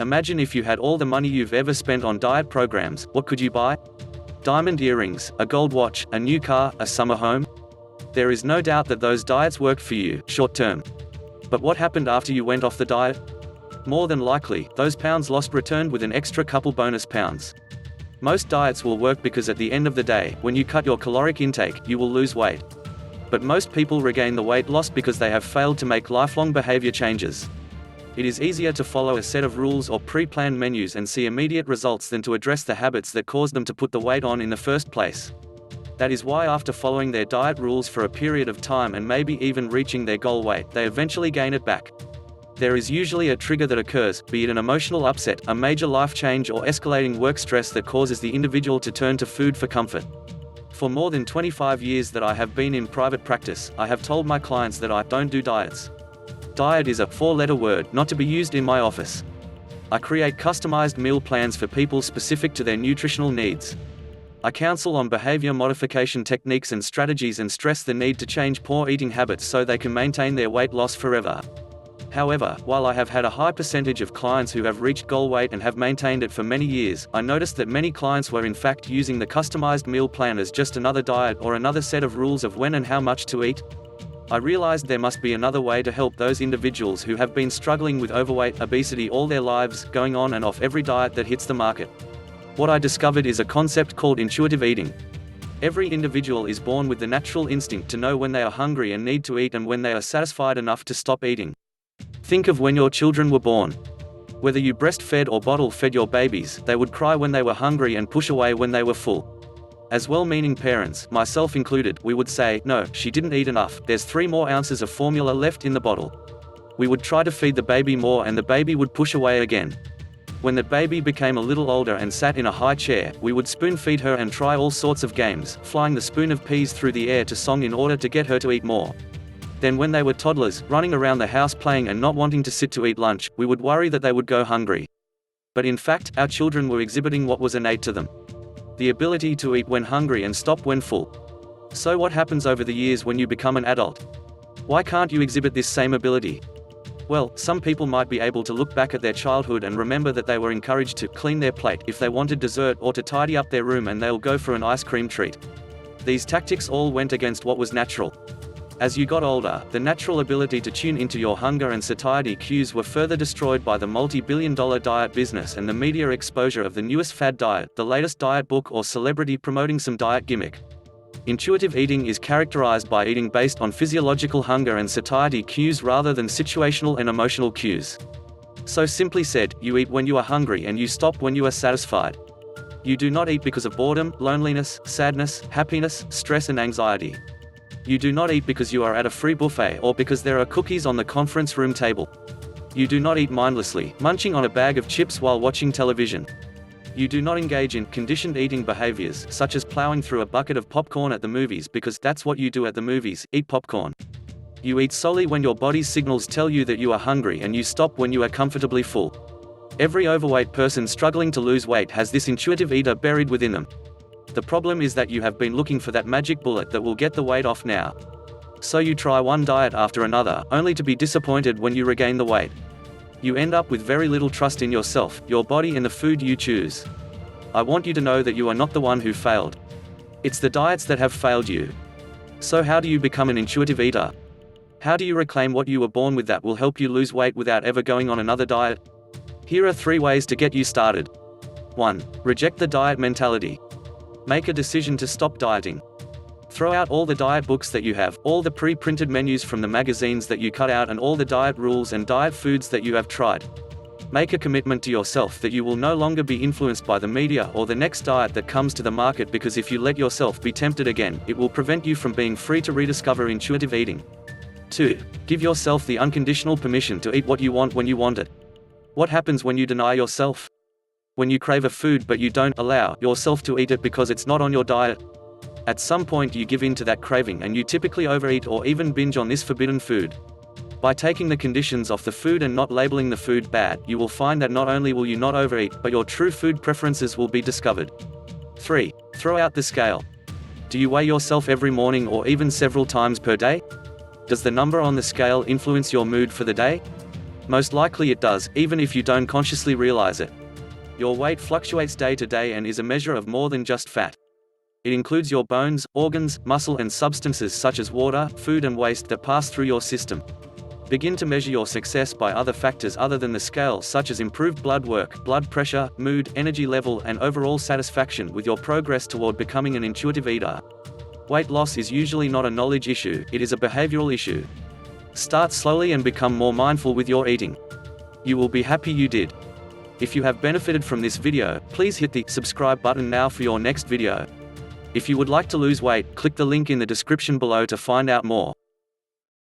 Imagine if you had all the money you've ever spent on diet programs, what could you buy? Diamond earrings, a gold watch, a new car, a summer home? There is no doubt that those diets worked for you, short term. But what happened after you went off the diet? More than likely, those pounds lost returned with an extra couple bonus pounds. Most diets will work because at the end of the day, when you cut your caloric intake, you will lose weight. But most people regain the weight lost because they have failed to make lifelong behavior changes. It is easier to follow a set of rules or pre-planned menus and see immediate results than to address the habits that caused them to put the weight on in the first place. That is why after following their diet rules for a period of time and maybe even reaching their goal weight, they eventually gain it back. There is usually a trigger that occurs, be it an emotional upset, a major life change, or escalating work stress that causes the individual to turn to food for comfort. For more than 25 years that I have been in private practice, I have told my clients that I don't do diets. Diet is a four-letter word, not to be used in my office. I create customized meal plans for people specific to their nutritional needs. I counsel on behavior modification techniques and strategies and stress the need to change poor eating habits so they can maintain their weight loss forever. However, while I have had a high percentage of clients who have reached goal weight and have maintained it for many years, I noticed that many clients were in fact using the customized meal plan as just another diet or another set of rules of when and how much to eat. I realized there must be another way to help those individuals who have been struggling with overweight, obesity all their lives, going on and off every diet that hits the market. What I discovered is a concept called intuitive eating. Every individual is born with the natural instinct to know when they are hungry and need to eat and when they are satisfied enough to stop eating. Think of when your children were born. Whether you breastfed or bottle-fed your babies, they would cry when they were hungry and push away when they were full. As well-meaning parents, myself included, we would say, "No, she didn't eat enough, there's 3 more ounces of formula left in the bottle." We would try to feed the baby more and the baby would push away again. When the baby became a little older and sat in a high chair, we would spoon-feed her and try all sorts of games, flying the spoon of peas through the air to song in order to get her to eat more. Then when they were toddlers, running around the house playing and not wanting to sit to eat lunch, we would worry that they would go hungry. But in fact, our children were exhibiting what was innate to them. The ability to eat when hungry and stop when full. So what happens over the years when you become an adult? Why can't you exhibit this same ability? Well, some people might be able to look back at their childhood and remember that they were encouraged to clean their plate if they wanted dessert or to tidy up their room and they'll go for an ice cream treat. These tactics all went against what was natural. As you got older, the natural ability to tune into your hunger and satiety cues were further destroyed by the multi-billion-dollar diet business and the media exposure of the newest fad diet, the latest diet book or celebrity promoting some diet gimmick. Intuitive eating is characterized by eating based on physiological hunger and satiety cues rather than situational and emotional cues. So simply said, you eat when you are hungry and you stop when you are satisfied. You do not eat because of boredom, loneliness, sadness, happiness, stress and anxiety. You do not eat because you are at a free buffet or because there are cookies on the conference room table. You do not eat mindlessly, munching on a bag of chips while watching television. You do not engage in conditioned eating behaviors, such as plowing through a bucket of popcorn at the movies because that's what you do at the movies, eat popcorn. You eat solely when your body's signals tell you that you are hungry and you stop when you are comfortably full. Every overweight person struggling to lose weight has this intuitive eater buried within them. The problem is that you have been looking for that magic bullet that will get the weight off now. So you try one diet after another, only to be disappointed when you regain the weight. You end up with very little trust in yourself, your body and the food you choose. I want you to know that you are not the one who failed. It's the diets that have failed you. So how do you become an intuitive eater? How do you reclaim what you were born with that will help you lose weight without ever going on another diet? Here are 3 ways to get you started. 1. Reject the diet mentality. Make a decision to stop dieting. Throw out all the diet books that you have, all the pre-printed menus from the magazines that you cut out and all the diet rules and diet foods that you have tried. Make a commitment to yourself that you will no longer be influenced by the media or the next diet that comes to the market, because if you let yourself be tempted again, it will prevent you from being free to rediscover intuitive eating. 2. Give yourself the unconditional permission to eat what you want when you want it. What happens when you deny yourself? When you crave a food but you don't allow yourself to eat it because it's not on your diet? At some point you give in to that craving and you typically overeat or even binge on this forbidden food. By taking the conditions off the food and not labeling the food bad, you will find that not only will you not overeat, but your true food preferences will be discovered. 3. Throw out the scale. Do you weigh yourself every morning or even several times per day? Does the number on the scale influence your mood for the day? Most likely it does, even if you don't consciously realize it. Your weight fluctuates day to day and is a measure of more than just fat. It includes your bones, organs, muscle and substances such as water, food and waste that pass through your system. Begin to measure your success by other factors other than the scale, such as improved blood work, blood pressure, mood, energy level and overall satisfaction with your progress toward becoming an intuitive eater. Weight loss is usually not a knowledge issue, it is a behavioral issue. Start slowly and become more mindful with your eating. You will be happy you did. If you have benefited from this video, please hit the subscribe button now for your next video. If you would like to lose weight, click the link in the description below to find out more.